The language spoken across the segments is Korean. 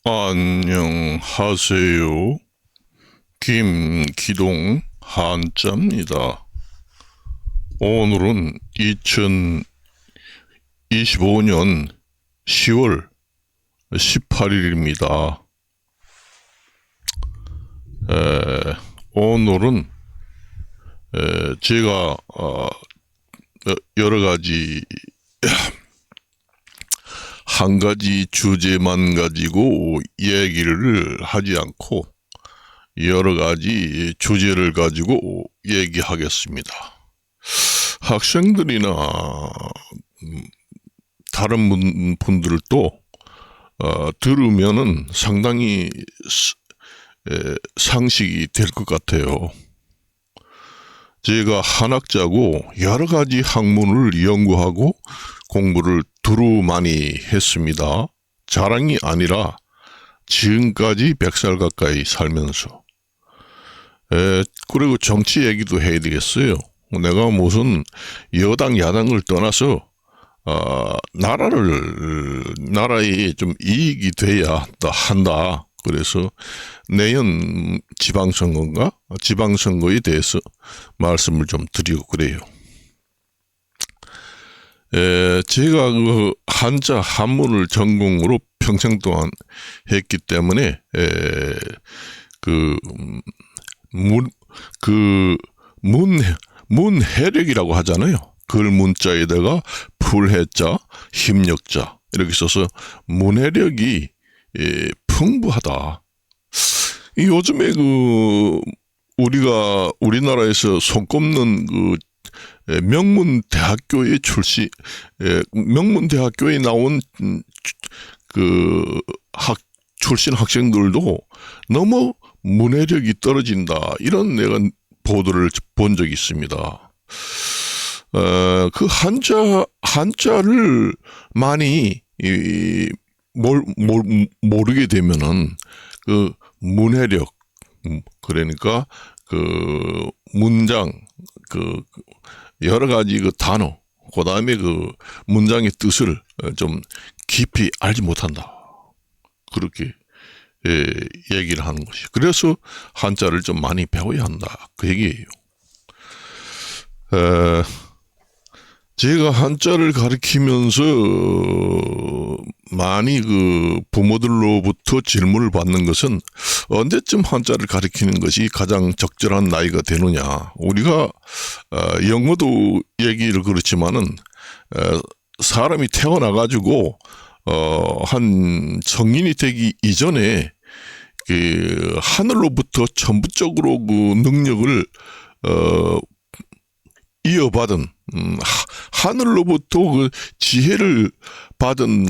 안녕하세요. 김기동 한자입니다. 오늘은 2025년 10월 18일입니다. 오늘은 제가 여러 가지 한 가지 주제만 가지고 얘기를 하지 않고 여러 가지 주제를 가지고 얘기하겠습니다. 학생들이나 다른 분들도 들으면은 상당히 상식이 될 것 같아요. 제가 한학자고 여러 가지 학문을 연구하고 공부를 두루 많이 했습니다. 자랑이 아니라 지금까지 100살 가까이 살면서. 그리고 정치 얘기도 해야 되겠어요. 내가 무슨 여당 야당을 떠나서 나라에 좀 이익이 돼야 한다. 그래서 내년 지방선거에 대해서 말씀을 좀 드리고 그래요. 제가 그 한문을 전공으로 평생 동안 했기 때문에 문해력이라고 하잖아요. 글문자에다가 풀해자, 힘력자 이렇게 써서 문해력이 풍부하다. 요즘에 우리나라에서 손꼽는 명문대학교에 나온 출신 학생들도 너무 문해력이 떨어진다. 이런 내가 보도를 본 적이 있습니다. 그 한자를 많이 모르게 되면은 그 문해력, 그러니까 문장, 여러 가지 단어, 그 다음에 문장의 뜻을 좀 깊이 알지 못한다. 그렇게 얘기를 하는 것이. 그래서 한자를 좀 많이 배워야 한다. 그 얘기예요. 제가 한자를 가르치면서 많이 부모들로부터 질문을 받는 것은 언제쯤 한자를 가르치는 것이 가장 적절한 나이가 되느냐. 우리가 영어도 얘기를 그렇지만은 사람이 태어나가지고 한 성인이 되기 이전에 하늘로부터 전부적으로 능력을 이어받은 하늘로부터 지혜를 받은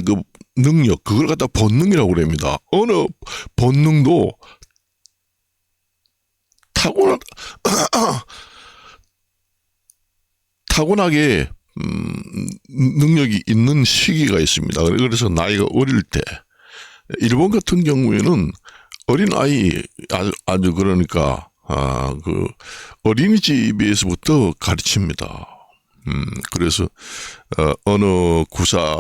능력, 그걸 갖다 본능이라고 그럽니다. 어느 본능도 타고나게 능력이 있는 시기가 있습니다. 그래서 나이가 어릴 때, 일본 같은 경우에는 어린 아이 아주 그러니까 어린이집에서부터 가르칩니다. 그래서 언어 구사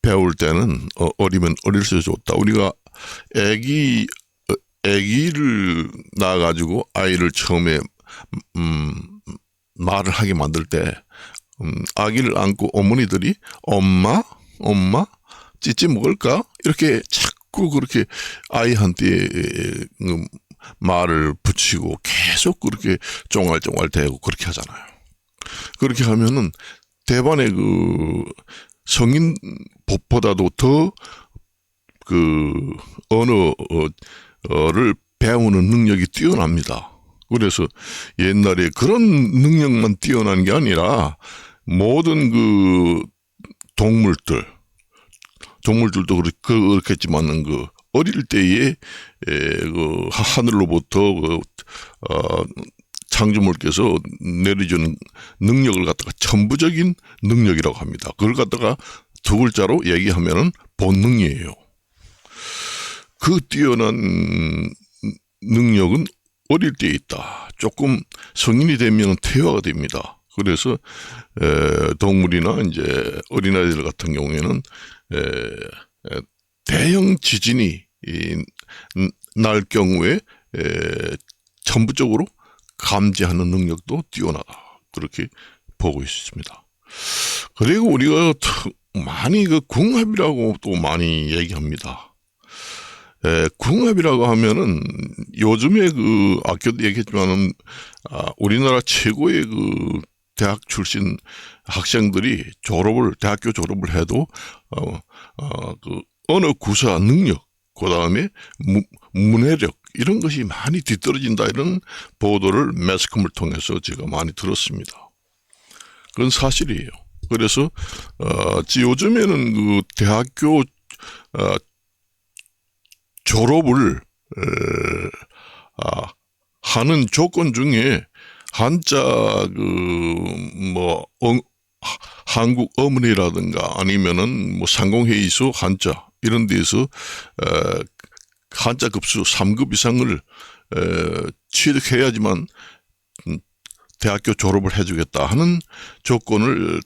배울 때는 어리면 어릴수록 좋다. 우리가 아기를 낳아가지고 아이를 처음에 말을 하게 만들 때 아기를 안고 어머니들이 엄마 찌찌 먹을까? 이렇게 자꾸 그렇게 아이한테 말을 붙이고 계속 그렇게 쫑알쫑알 대고 그렇게 하잖아요. 그렇게 하면은 대반의 성인보다도 더 언어를 배우는 능력이 뛰어납니다. 그래서 옛날에 그런 능력만 뛰어난 게 아니라 모든 동물들도 그렇겠지만은 어릴 때에 하늘로부터 창조물께서 내려주는 능력을 갖다가 천부적인 능력이라고 합니다. 그걸 갖다가 두 글자로 얘기하면은 본능이에요. 그 뛰어난 능력은 어릴 때 있다. 조금 성인이 되면 퇴화가 됩니다. 그래서 동물이나 이제 어린아이들 같은 경우에는 대형 지진이 날 경우에 전부적으로 감지하는 능력도 뛰어나다, 그렇게 보고 있습니다. 그리고 우리가 많이 그 궁합이라고 또 많이 얘기합니다. 궁합이라고 하면은 요즘에 그 아까도 얘기했지만은 우리나라 최고의 그 대학 출신 학생들이 대학교 졸업을 해도 그 언어 구사 능력, 그 다음에 문해력, 이런 것이 많이 뒤떨어진다, 이런 보도를 매스컴을 통해서 제가 많이 들었습니다. 그건 사실이에요. 그래서 요즘에는 그 대학교 졸업을 하는 조건 중에 한자 한국 어머니라든가 아니면은 뭐 상공회의소 한자 이런 데서 한자 급수 3급 이상을 취득해야지만 대학교 졸업을 해주겠다 하는 조건을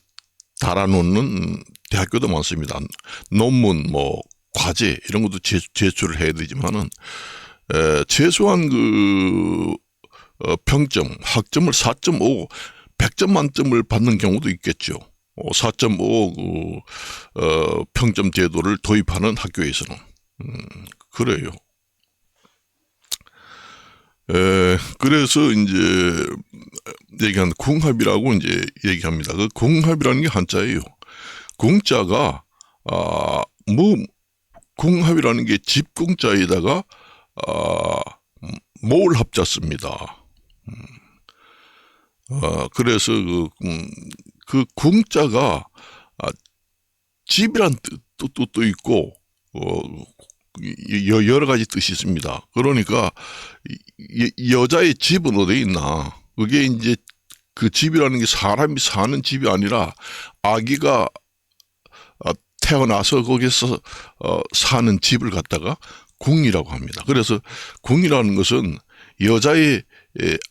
달아놓는 대학교도 많습니다. 논문, 뭐 과제 이런 것도 제출을 해야 되지만은 최소한 그 평점, 학점을 4.5, 100점 만점을 받는 경우도 있겠죠. 4.5 평점 제도를 도입하는 학교에서는 그래요. 그래서 이제 얘기한 궁합이라고 이제 얘기합니다. 그 궁합이라는 게 한자예요. 궁자가 궁합이라는 게 집궁자에다가 모을 합자 씁니다. 그래서 그 궁자가 집이란 뜻도 있고 여러 가지 뜻이 있습니다. 그러니까 여자의 집은 어디 있나? 그게 이제 그 집이라는 게 사람이 사는 집이 아니라 아기가 태어나서 거기서 사는 집을 갖다가 궁이라고 합니다. 그래서 궁이라는 것은 여자의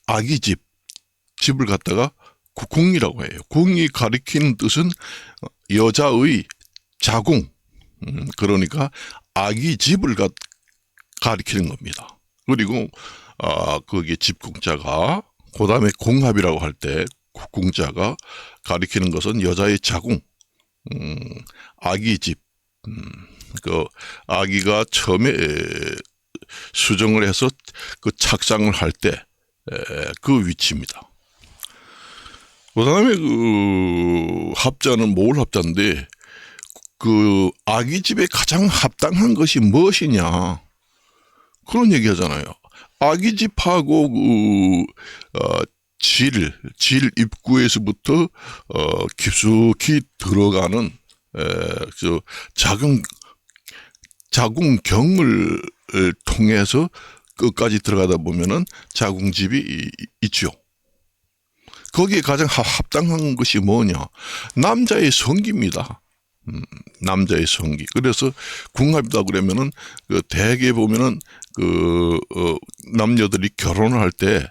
아기 집을 갖다가 궁이라고 해요. 궁이 가리키는 뜻은 여자의 자궁, 그러니까 아기 집을 가리키는 겁니다. 그리고 그게 집궁자가, 그 다음에 궁합이라고 할 때 궁자가 가리키는 것은 여자의 자궁, 아기 집, 그 아기가 처음에 수정을 해서 그 착상을 할 때 그 위치입니다. 그 다음에 그 합자는 모을 합자인데, 그 아기 집에 가장 합당한 것이 무엇이냐, 그런 얘기 하잖아요. 아기 집하고 질 입구에서부터 깊숙이 들어가는 자궁경을 통해서 끝까지 들어가다 보면은 자궁집이 있죠. 거기에 가장 합당한 것이 뭐냐? 남자의 성기입니다. 남자의 성기. 그래서 궁합이다 그러면은 대개 보면은 남녀들이 결혼을 할 때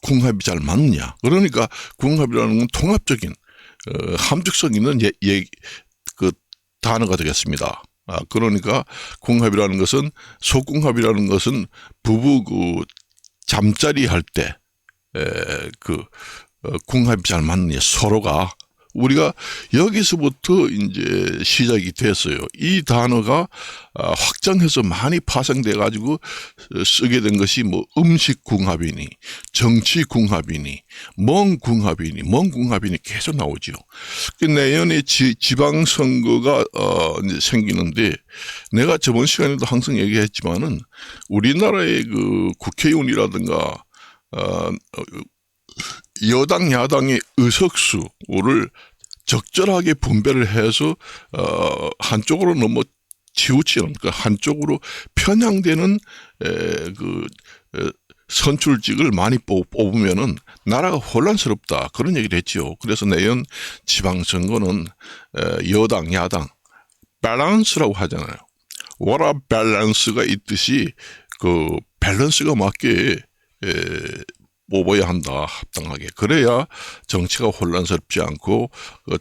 궁합이 잘 맞느냐? 그러니까 궁합이라는 건 통합적인 함축성 있는 그 단어가 되겠습니다. 그러니까 궁합이라는 것은, 속궁합이라는 것은 부부 잠자리 할 때 궁합이 잘 맞느냐, 서로가. 우리가 여기서부터 이제 시작이 됐어요. 이 단어가 확장해서 많이 파생돼 가지고 쓰게 된 것이 뭐 음식궁합이니, 정치궁합이니, 뭔궁합이니 계속 나오죠. 내년에 지방선거가 이제 생기는데, 내가 저번 시간에도 항상 얘기했지만은 우리나라의 그 국회의원이라든가 여당 야당의 의석수를 적절하게 분배를 해서 한쪽으로 너무 치우치는, 그러니까 한쪽으로 편향되는 선출직을 많이 뽑으면은 나라가 혼란스럽다, 그런 얘기를 했죠. 그래서 내년 지방선거는 여당 야당 밸런스라고 하잖아요. 워라 밸런스가 있듯이 그 밸런스가 맞게 뽑아야 한다. 합당하게. 그래야 정치가 혼란스럽지 않고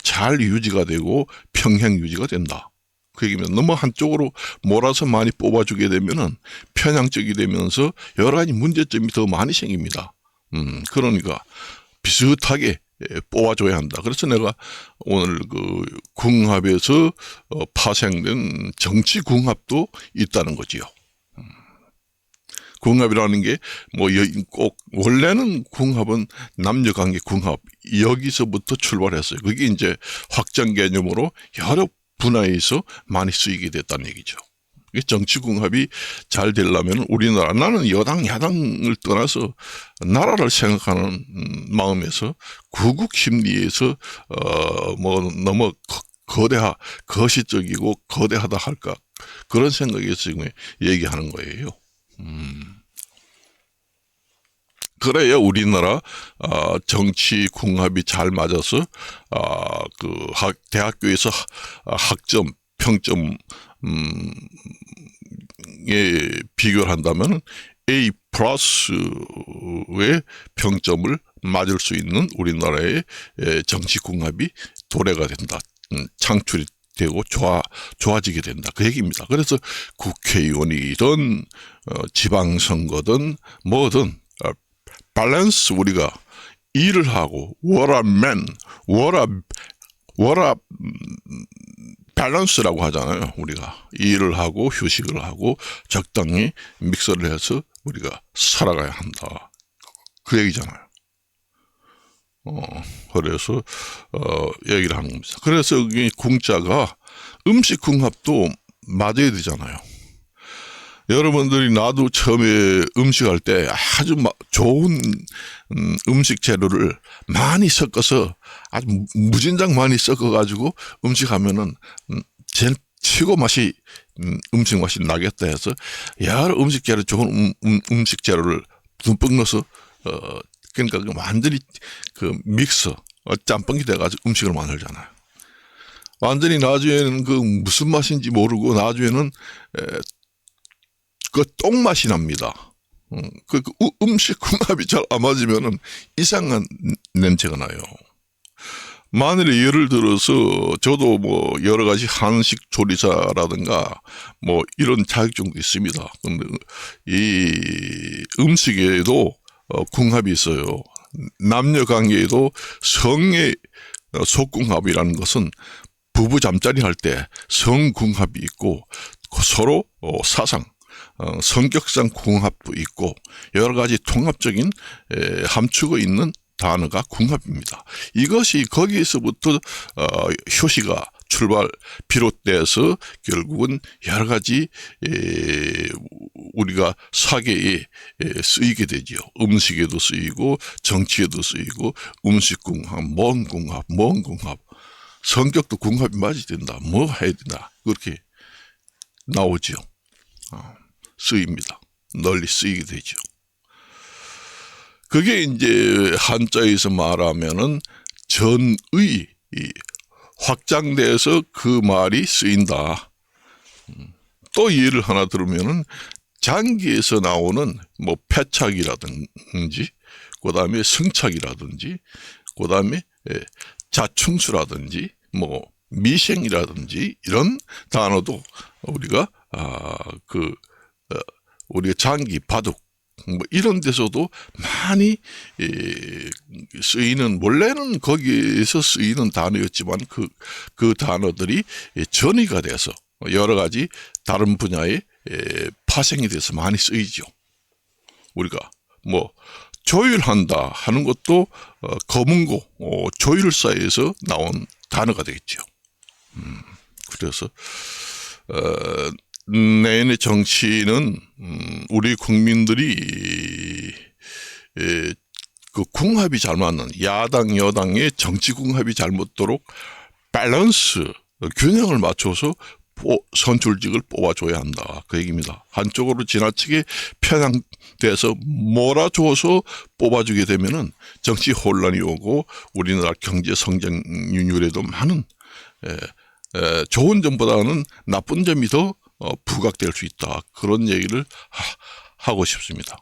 잘 유지가 되고 평행 유지가 된다. 그 얘기면 너무 한쪽으로 몰아서 많이 뽑아주게 되면은 편향적이 되면서 여러 가지 문제점이 더 많이 생깁니다. 그러니까 비슷하게 뽑아줘야 한다. 그래서 내가 오늘 그 궁합에서 파생된 정치 궁합도 있다는 거지요. 궁합이라는 게 뭐 꼭 원래는 궁합은 남녀관계 궁합 여기서부터 출발했어요. 그게 이제 확장 개념으로 여러 분야에서 많이 쓰이게 됐다는 얘기죠. 정치 궁합이 잘 되려면 우리나라, 나는 여당 야당을 떠나서 나라를 생각하는 마음에서 구국 심리에서 뭐 너무 거시적이고 거대하다 할까 그런 생각에서 지금 얘기하는 거예요. 그래야 우리나라 정치 궁합이 잘 맞아서 그 대학교에서 학점 평점 에 비교를 한다면 A 플러스의 평점을 맞을 수 있는 우리나라의 정치 궁합이 도래가 된다. 창출이 되고 좋아지게 된다. 그 얘기입니다. 그래서 국회의원이든 지방선거든 뭐든 밸런스 우리가 일을 하고 워라 밸런스라고 하잖아요. 우리가 일을 하고 휴식을 하고 적당히 믹서를 해서 우리가 살아가야 한다. 그 얘기잖아요. 그래서 얘기를 하는 겁니다. 그래서 이 궁자가 음식 궁합도 맞아야 되잖아요. 여러분들이 나도 처음에 음식할 때 아주 좋은 음식 재료를 많이 섞어서 아주 무진장 많이 섞어가지고 음식하면은 제일 최고 맛이 음식 맛이 나겠다 해서 여러 음식 재료 좋은 음식 재료를 듬뿍 넣어서 그러니까 완전히 그 믹서 짬뽕이 돼가지고 음식을 만들잖아요. 완전히 나중에는 그 무슨 맛인지 모르고 나중에는 그 똥맛이 납니다. 그 음식 궁합이 잘 안 맞으면은 이상한 냄새가 나요. 만일에 예를 들어서 저도 뭐 여러 가지 한식 조리사라든가 뭐 이런 자격증도 있습니다. 근데 이 음식에도 궁합이 있어요. 남녀 관계에도 성의 속궁합이라는 것은 부부 잠자리 할 때 성궁합이 있고 서로 사상 성격상 궁합도 있고 여러 가지 통합적인 함축이 있는 단어가 궁합입니다. 이것이 거기에서부터 효시가 비롯돼서 결국은 여러 가지 우리가 사계에 쓰이게 되죠. 음식에도 쓰이고 정치에도 쓰이고 음식 궁합, 뭔 궁합 성격도 궁합이 맞아야 된다. 뭐 해야 된다. 그렇게 나오죠. 쓰입니다. 널리 쓰이게 되죠. 그게 이제 한자에서 말하면은 전의 확장돼서 그 말이 쓰인다. 또 예를 하나 들으면은 장기에서 나오는 뭐 패착이라든지, 그 다음에 승착이라든지, 그 다음에 자충수라든지, 뭐 미생이라든지 이런 단어도 우리가 우리가 장기, 바둑 뭐 이런 데서도 많이 쓰이는 원래는 거기에서 쓰이는 단어였지만 그 단어들이 전이가 돼서 여러 가지 다른 분야에 파생이 돼서 많이 쓰이죠. 우리가 뭐 조율한다 하는 것도 검은고 조율사에서 나온 단어가 되겠죠. 그래서 내년의 정치는 우리 국민들이 그 궁합이 잘 맞는 야당 여당의 정치 궁합이 잘 맞도록 밸런스 균형을 맞춰서 선출직을 뽑아줘야 한다. 그 얘기입니다. 한쪽으로 지나치게 편향돼서 몰아줘서 뽑아주게 되면은 정치 혼란이 오고 우리나라 경제 성장률에도 많은 좋은 점보다는 나쁜 점이 더 부각될 수 있다. 그런 얘기를 하고 싶습니다.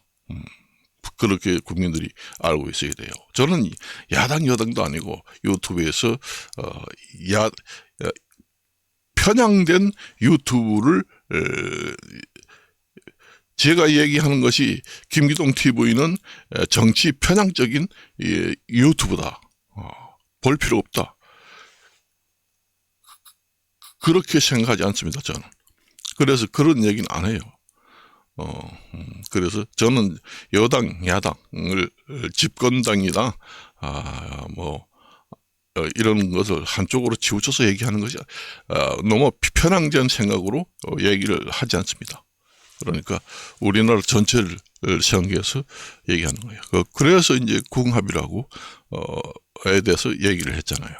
그렇게 국민들이 알고 있어야 돼요. 저는 야당 여당도 아니고 유튜브에서 편향된 유튜브를 제가 얘기하는 것이 김기동 TV는 정치 편향적인 유튜브다. 볼 필요 없다. 그렇게 생각하지 않습니다. 저는. 그래서 그런 얘기는 안 해요. 그래서 저는 여당, 야당을 집권당이다, 이런 것을 한쪽으로 치우쳐서 얘기하는 것이 너무 편향된 생각으로 얘기를 하지 않습니다. 그러니까 우리나라 전체를 생각해서 얘기하는 거예요. 그래서 이제 궁합이라고 에 대해서 얘기를 했잖아요.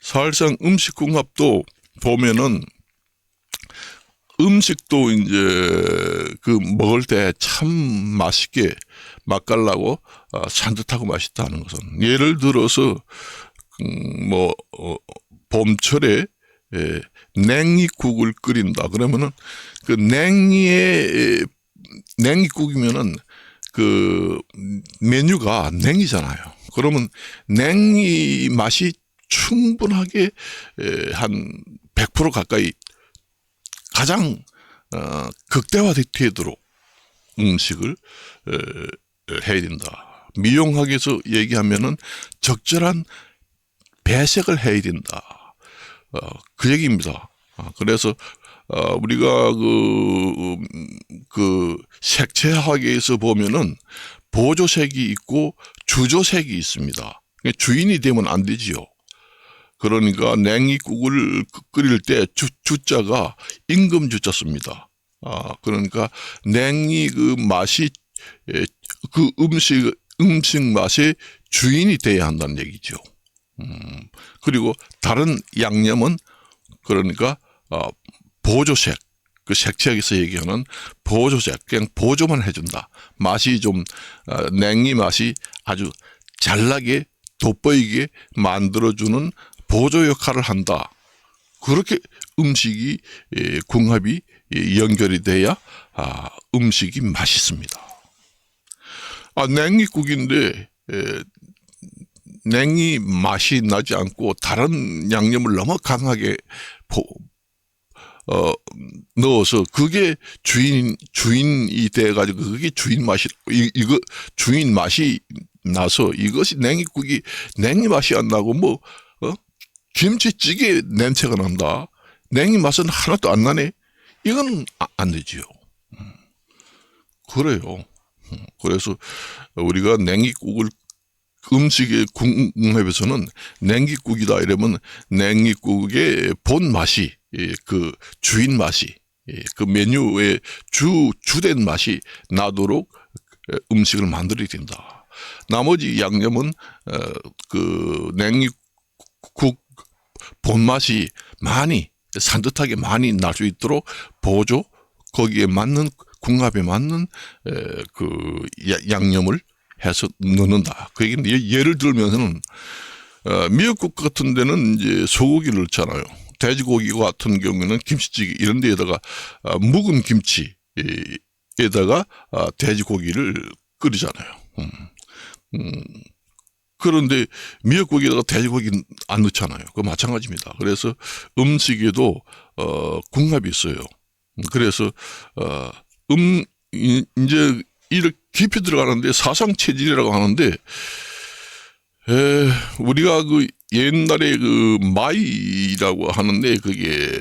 사실상 음식 궁합도 보면은 음식도 이제 그 먹을 때 참 맛있게 맛깔나고 산뜻하고 맛있다는 것은, 예를 들어서 봄철에 냉이국을 끓인다 그러면은 그 냉이국이면은 그 메뉴가 냉이잖아요. 그러면 냉이 맛이 충분하게 한 100% 가까이 가장 극대화되도록 음식을 해야 된다. 미용학에서 얘기하면은 적절한 배색을 해야 된다. 그 얘기입니다. 그래서 우리가 그 색채학에서 보면은 보조색이 있고 주조색이 있습니다. 주인이 되면 안 되지요. 그러니까 냉이국을 끓일 때 주자가 임금 주자 씁니다. 그러니까 냉이 그 맛이 그 음식 맛의 주인이 돼야 한다는 얘기죠. 그리고 다른 양념은 그러니까 보조색, 그 색채에서 얘기하는 보조색, 그냥 보조만 해준다. 맛이 좀 냉이 맛이 아주 잘나게 돋보이게 만들어주는 보조 역할을 한다. 그렇게 음식이 궁합이 연결이 돼야 음식이 맛있습니다. 냉이국인데 냉이 맛이 나지 않고 다른 양념을 너무 강하게 넣어서 그게 주인이 돼가지고 그게 주인 맛이 주인 맛이 나서 이것이 냉이국이 냉이 맛이 안 나고 김치찌개 냄새가 난다. 냉이 맛은 하나도 안 나네. 이건 안 되지요. 그래요. 그래서 우리가 냉이국을 음식의 궁합에서는 냉이국이다 이러면 냉이국의 본 맛이 그 주인 맛이 그 메뉴의 주된 맛이 나도록 음식을 만들어야 된다. 나머지 양념은 그 냉이국 본맛이 많이 산뜻하게 많이 날 수 있도록 보조 거기에 맞는 궁합에 맞는 그 양념을 해서 넣는다. 그 얘기는 예를 들면은 미역국 같은 데는 이제 소고기를 넣잖아요. 돼지고기 같은 경우에는 김치찌개 이런 데에다가 묵은 김치에다가 돼지고기를 끓이잖아요. 그런데 미역국에다가 돼지고기 안 넣잖아요. 그 마찬가지입니다. 그래서 음식에도 궁합이 있어요. 그래서 이제 이렇게 깊이 들어가는데 사상체질이라고 하는데 우리가 그 옛날에 그 마이라고 하는데 그게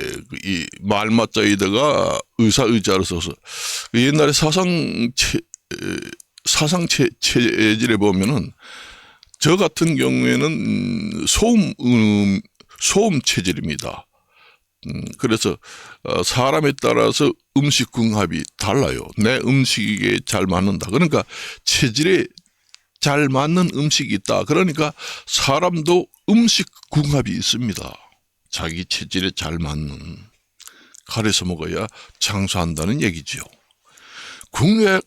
이 말맞자에다가 의자를 써서 옛날에 사상체질에 보면은 저 같은 경우에는 소음 체질입니다. 그래서 사람에 따라서 음식 궁합이 달라요. 내 음식에 잘 맞는다. 그러니까 체질에 잘 맞는 음식이 있다. 그러니까 사람도 음식 궁합이 있습니다. 자기 체질에 잘 맞는. 가려서 먹어야 장수한다는 얘기죠.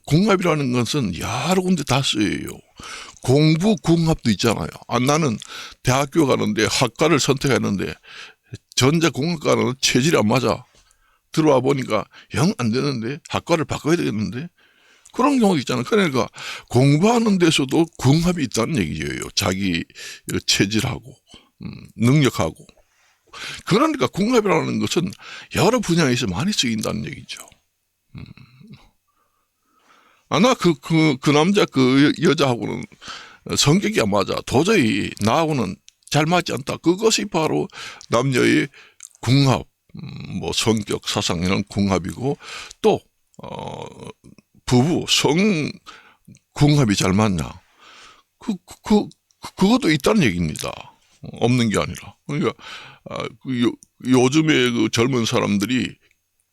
궁합이라는 것은 여러 군데 다 쓰여요. 공부 궁합도 있잖아요. 나는 대학교 가는데 학과를 선택했는데 전자공학과는 체질이 안 맞아. 들어와 보니까 영 안 되는데 학과를 바꿔야 되겠는데 그런 경우 있잖아요. 그러니까 공부하는 데서도 궁합이 있다는 얘기예요. 자기 체질하고 능력하고. 그러니까 궁합이라는 것은 여러 분야에서 많이 쓰인다는 얘기죠. 나 그 남자 그 여자하고는 성격이 안 맞아. 도저히 나하고는 잘 맞지 않다. 그것이 바로 남녀의 궁합, 뭐 성격, 사상 이런 궁합이고 또 부부 성 궁합이 잘 맞냐? 그것도 있다는 얘기입니다. 없는 게 아니라. 그러니까 요즘에 그 젊은 사람들이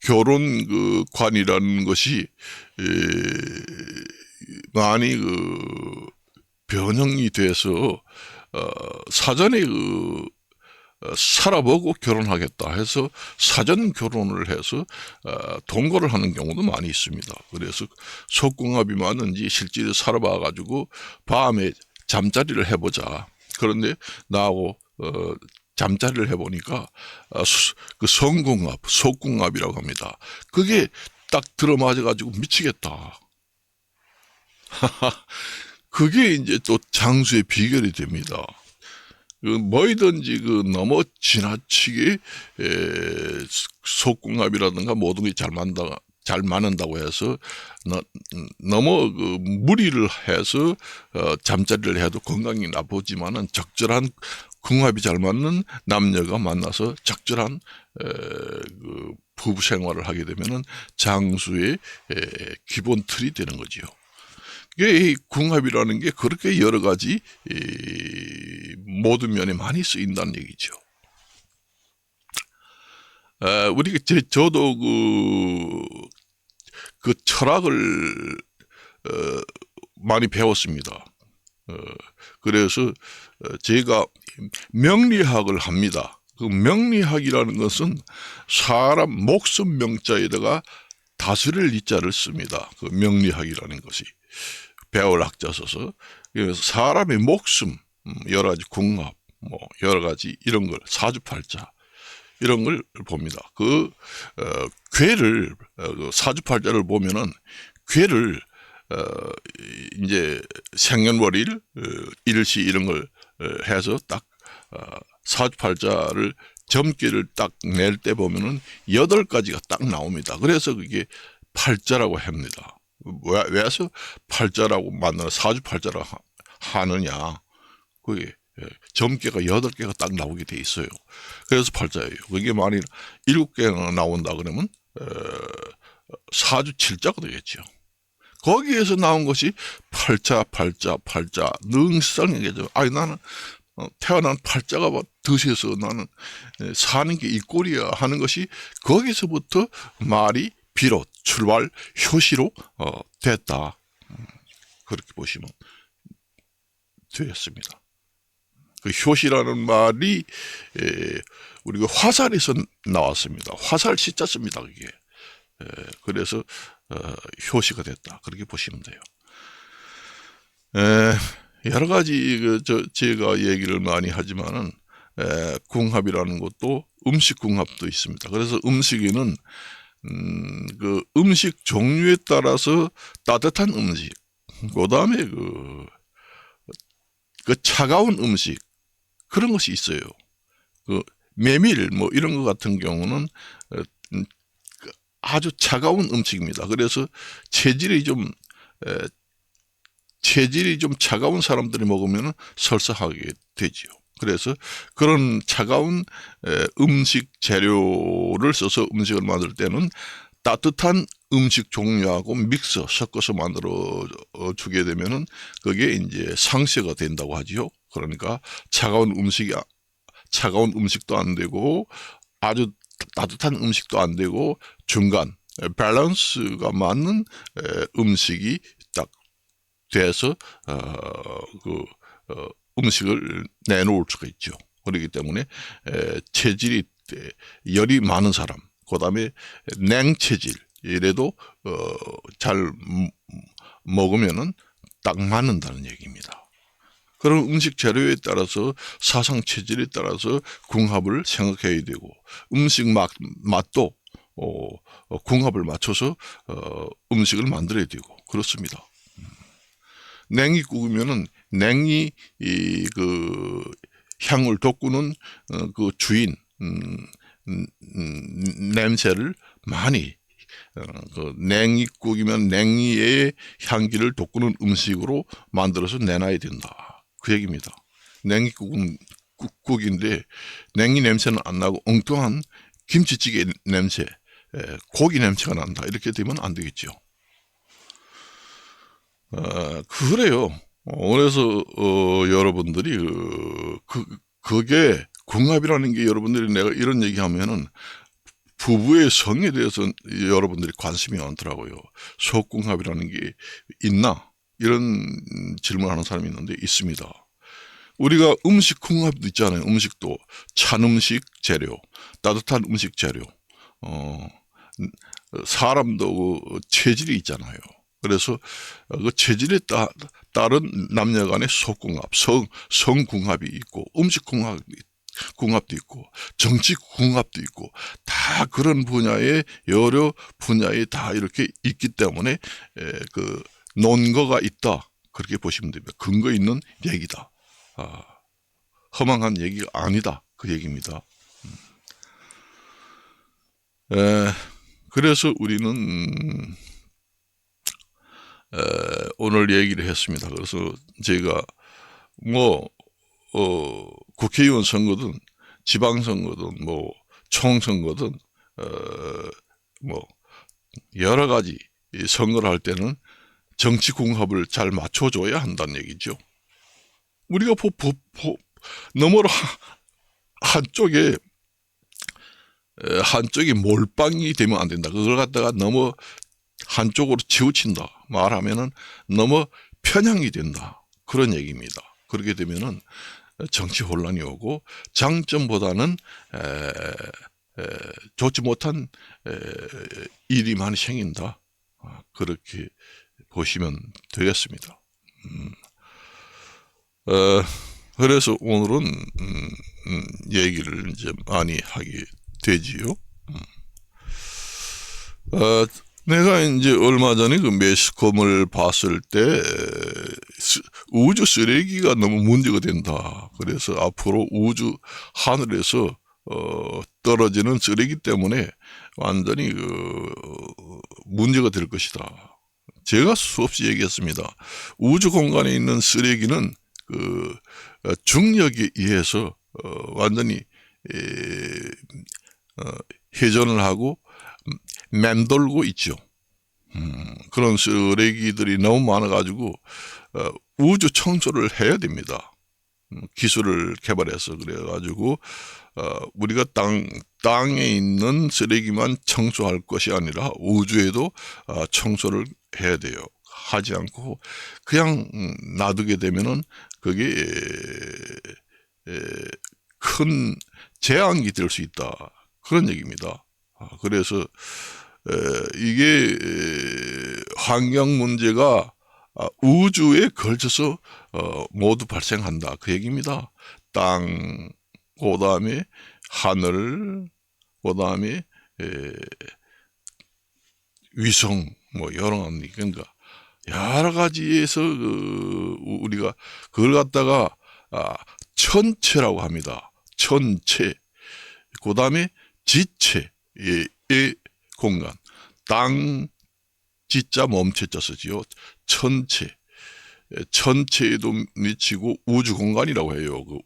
결혼 그 관이라는 것이 많이 그 변형이 돼서 사전에 살아보고 결혼하겠다 해서 사전 결혼을 해서 동거를 하는 경우도 많이 있습니다. 그래서 속궁합이 맞는지 실제로 살아봐 가지고 밤에 잠자리를 해보자. 그런데 나하고 잠자리를 해보니까 그 성궁합, 속궁합이라고 합니다. 그게 딱 들어맞아 가지고 미치겠다. 그게 이제 또 장수의 비결이 됩니다. 뭐이든지 너무 지나치게 속궁합이라든가 모든 게 잘 맞는다고 해서 너무 무리를 해서 잠자리를 해도 건강이 나쁘지만은 적절한 궁합이 잘 맞는 남녀가 만나서 적절한 부부 생활을 하게 되면은 장수의 기본 틀이 되는 거지요. 이 궁합이라는 게 그렇게 여러 가지 모든 면에 많이 쓰인다는 얘기죠. 저도 그 철학을 많이 배웠습니다. 그래서 제가 명리학을 합니다. 그 명리학이라는 것은 사람 목숨 명자에다가 다스릴 이자를 씁니다. 그 명리학이라는 것이. 배울 학자 써서. 그래서 사람의 목숨, 여러 가지 궁합, 뭐 여러 가지 이런 걸 사주팔자 이런 걸 봅니다. 괴를 사주팔자를 보면은 괴를 이제 생년월일, 일시 이런 걸 해서 딱 사주팔자를 점괘를 딱 낼 때 보면은 8가지가 딱 나옵니다. 그래서 그게 팔자라고 합니다. 왜서 팔자라고 만나는 사주팔자라고 하느냐. 그게 점괘가 8개가 딱 나오게 돼 있어요. 그래서 팔자예요. 그게 만일 7개가 나온다 그러면 사주 7자가 되겠죠. 거기에서 나온 것이 팔자 능성이겠죠. 아니 나는 태어난 팔자가 드셔서 나는 사는 게 이 꼴이야 하는 것이 거기서부터 말이 비롯 출발 효시로 됐다. 그렇게 보시면 되겠습니다. 그 효시라는 말이 우리가 화살에서 나왔습니다. 화살 시자 씁니다. 그게. 그래서 효시가 됐다. 그렇게 보시면 돼요. 여러 가지 제가 얘기를 많이 하지만은 궁합이라는 것도 음식 궁합도 있습니다. 그래서 음식에는 그 음식 종류에 따라서 따뜻한 음식, 그 다음에 그 차가운 음식 그런 것이 있어요. 그 메밀 뭐 이런 것 같은 경우는 아주 차가운 음식입니다. 그래서 체질이 좀 차가운 사람들이 먹으면 설사하게 되지요. 그래서 그런 차가운 음식 재료를 써서 음식을 만들 때는 따뜻한 음식 종류하고 믹서 섞어서 만들어 주게 되면은 그게 이제 상쇄가 된다고 하지요. 그러니까 차가운 음식도 안 되고 아주 따뜻한 음식도 안 되고 중간 밸런스가 맞는 음식이 딱 돼서 음식을 내놓을 수가 있죠. 그렇기 때문에 체질이 열이 많은 사람, 그 다음에 냉체질 이래도 잘 먹으면은 딱 맞는다는 얘기입니다. 그런 음식 재료에 따라서 사상 체질에 따라서 궁합을 생각해야 되고 음식 맛도 궁합을 맞춰서 음식을 만들어야 되고 그렇습니다. 냉이국이면은 냉이 그 향을 돋구는 그 주인 냄새를 많이 그 냉이국이면 냉이의 향기를 돋구는 음식으로 만들어서 내놔야 된다. 그 얘기입니다. 냉이국은 국인데 냉이 냄새는 안 나고 엉뚱한 김치찌개 냄새, 고기 냄새가 난다. 이렇게 되면 안 되겠죠. 그래요. 그래서 여러분들이 그게 궁합이라는 게 여러분들이 내가 이런 얘기하면은 부부의 성에 대해서 여러분들이 관심이 많더라고요. 속궁합이라는 게 있나? 이런 질문하는 사람이 있는데 있습니다. 우리가 음식 궁합도 있잖아요. 음식도 찬 음식 재료, 따뜻한 음식 재료, 사람도 그 체질이 있잖아요. 그래서 그 체질에 따른 남녀 간의 속궁합, 성궁합이 있고 음식 궁합도 있고 정치 궁합도 있고 다 그런 분야의 여러 분야에 다 이렇게 있기 때문에 그 논거가 있다. 그렇게 보시면 됩니다. 근거 있는 얘기다. 허망한 얘기가 아니다. 그 얘기입니다. 그래서 우리는 오늘 얘기를 했습니다. 그래서 제가 국회의원 선거든 지방선거든 총선거든 여러 가지 선거를 할 때는 정치 궁합을 잘 맞춰줘야 한다는 얘기죠. 우리가 너머로 한쪽이 몰빵이 되면 안 된다. 그걸 갖다가 너무 한쪽으로 치우친다. 말하면은 너무 편향이 된다. 그런 얘기입니다. 그렇게 되면은 정치 혼란이 오고 장점보다는 좋지 못한 일이 많이 생긴다. 그렇게 보시면 되겠습니다. 그래서 오늘은 얘기를 이제 많이 하게 되지요. 내가 이제 얼마 전에 그 매스컴을 봤을 때 우주 쓰레기가 너무 문제가 된다. 그래서 앞으로 우주 하늘에서 떨어지는 쓰레기 때문에 완전히 문제가 될 것이다. 제가 수없이 얘기했습니다. 우주 공간에 있는 쓰레기는 중력에 의해서 완전히 회전을 하고 맴돌고 있죠. 그런 쓰레기들이 너무 많아가지고 우주 청소를 해야 됩니다. 기술을 개발해서 그래가지고 우리가 땅에 있는 쓰레기만 청소할 것이 아니라 우주에도 청소를 해야 돼요. 하지 않고 그냥 놔두게 되면은 그게 큰 재앙이 될 수 있다. 그런 얘기입니다. 그래서 이게 환경 문제가 우주에 걸쳐서 모두 발생한다. 그 얘기입니다. 땅, 그 다음에 하늘, 그 다음에 위성, 여러 가지, 그러니까 여러 가지에서 우리가 그걸 갖다가 천체라고 합니다. 천체. 그 다음에 지체의 공간. 땅, 지자, 멈체자 쓰지요. 천체. 천체에도 미치고 우주 공간이라고 해요. 그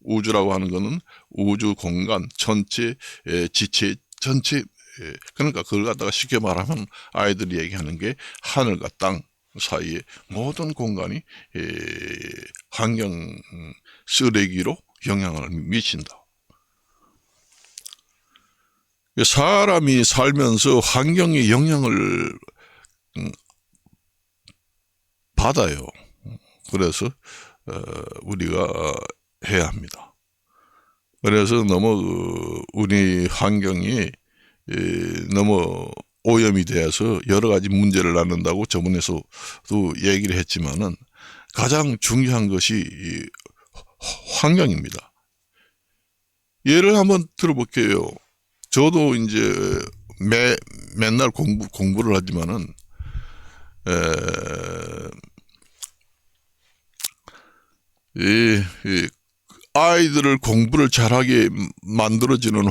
우주라고 하는 거는 우주 공간, 천체, 지체, 전체. 그러니까 그걸 갖다가 쉽게 말하면 아이들이 얘기하는 게 하늘과 땅 사이에 모든 공간이 환경 쓰레기로 영향을 미친다. 사람이 살면서 환경의 영향을 받아요. 그래서 우리가 해야 합니다. 그래서 너무 우리 환경이 너무 오염이 되어서 여러 가지 문제를 낳는다고 저번에서도 얘기를 했지만은 가장 중요한 것이 환경입니다. 예를 한번 들어볼게요. 저도 이제 맨날 공부를 하지만은, 이 아이들을 공부를 잘하게 만들어지는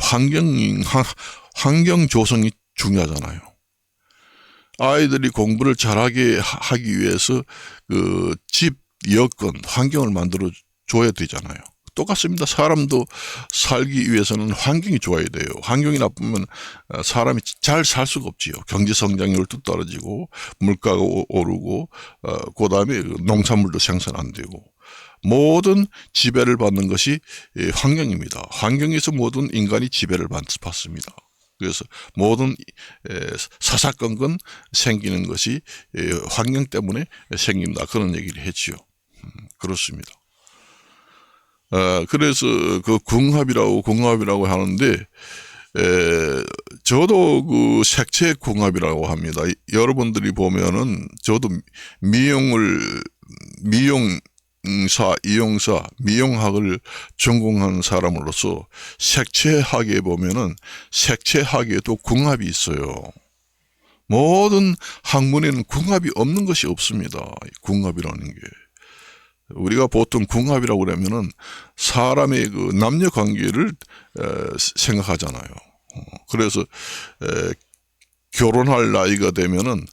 환경 조성이 중요하잖아요. 아이들이 공부를 잘하게 하기 위해서 그 집 여건 환경을 만들어 줘야 되잖아요. 똑같습니다. 사람도 살기 위해서는 환경이 좋아야 돼요. 환경이 나쁘면 사람이 잘 살 수가 없지요. 경제 성장률도 떨어지고 물가가 오르고 그 다음에 농산물도 생산 안 되고 모든 지배를 받는 것이 환경입니다. 환경에서 모든 인간이 지배를 받습니다. 그래서 모든 사사건건 생기는 것이 환경 때문에 생긴다. 그런 얘기를 했지요. 그렇습니다. 그래서 그 궁합이라고 하는데, 저도 그 색채 궁합이라고 합니다. 여러분들이 보면은 저도 미용학을 전공한 사람으로서 색채학에 보면은 색채학에도 궁합이 있어요. 모든 학문에는 궁합이 없는 것이 없습니다. 궁합이라는 게. 우리가 보통 궁합이라고 그러면은 사람의 그 남녀 관계를 생각하잖아요. 그래서 결혼할 나이가 되면은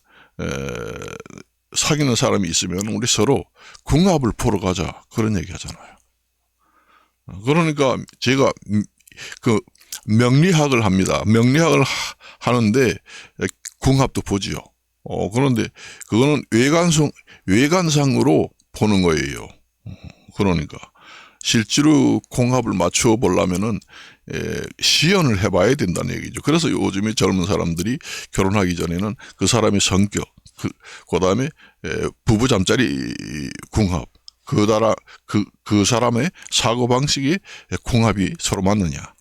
사귀는 사람이 있으면 우리 서로 궁합을 보러 가자 그런 얘기 하잖아요. 그러니까 제가 그 명리학을 합니다. 명리학을 하는데 궁합도 보지요. 그런데 그거는 외관상으로 보는 거예요. 그러니까 실제로 궁합을 맞추어 보려면은 시연을 해봐야 된다는 얘기죠. 그래서 요즘에 젊은 사람들이 결혼하기 전에는 그 사람의 성격, 그 다음에 부부 잠자리 궁합, 그 사람의 사고 방식이 궁합이 서로 맞느냐,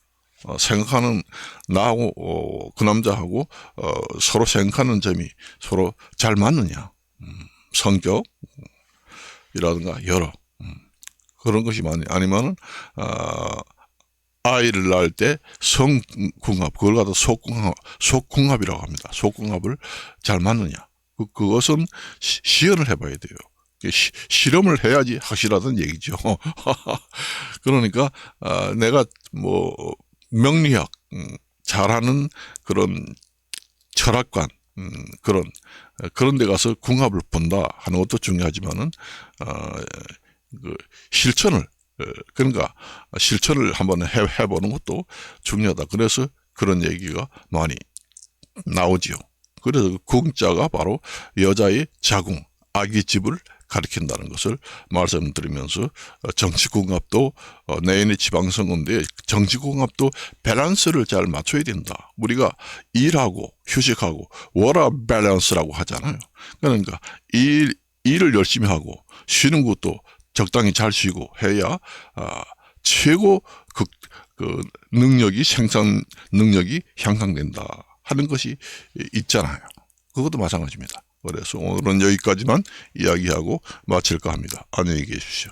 생각하는 나하고 그 남자하고 서로 생각하는 점이 서로 잘 맞느냐, 성격. 이라든가 여러 그런 것이 많이 아니면은 아이를 낳을 때 성궁합 그걸 갖다 속궁합이라고 합니다. 속궁합을 잘 맞느냐 그것은 시연을 해봐야 돼요. 실험을 해야지 확실하다는 얘기죠. 그러니까 내가 뭐 명리학 잘하는 그런 철학관 그런 데 가서 궁합을 본다 하는 것도 중요하지만은, 그러니까 실천을 한번 해보는 것도 중요하다. 그래서 그런 얘기가 많이 나오지요. 그래서 궁자가 바로 여자의 자궁, 아기 집을 가리킨다는 것을 말씀드리면서 정치궁합도 내인의 지방선거인데 정치궁합도 밸런스를 잘 맞춰야 된다. 우리가 일하고 휴식하고 워라 밸런스라고 하잖아요. 그러니까 일을 열심히 하고 쉬는 것도 적당히 잘 쉬고 해야 최고 그 능력이 생산 능력이 향상된다 하는 것이 있잖아요. 그것도 마찬가지입니다. 그래서 오늘은 여기까지만 이야기하고 마칠까 합니다. 안녕히 계십시오.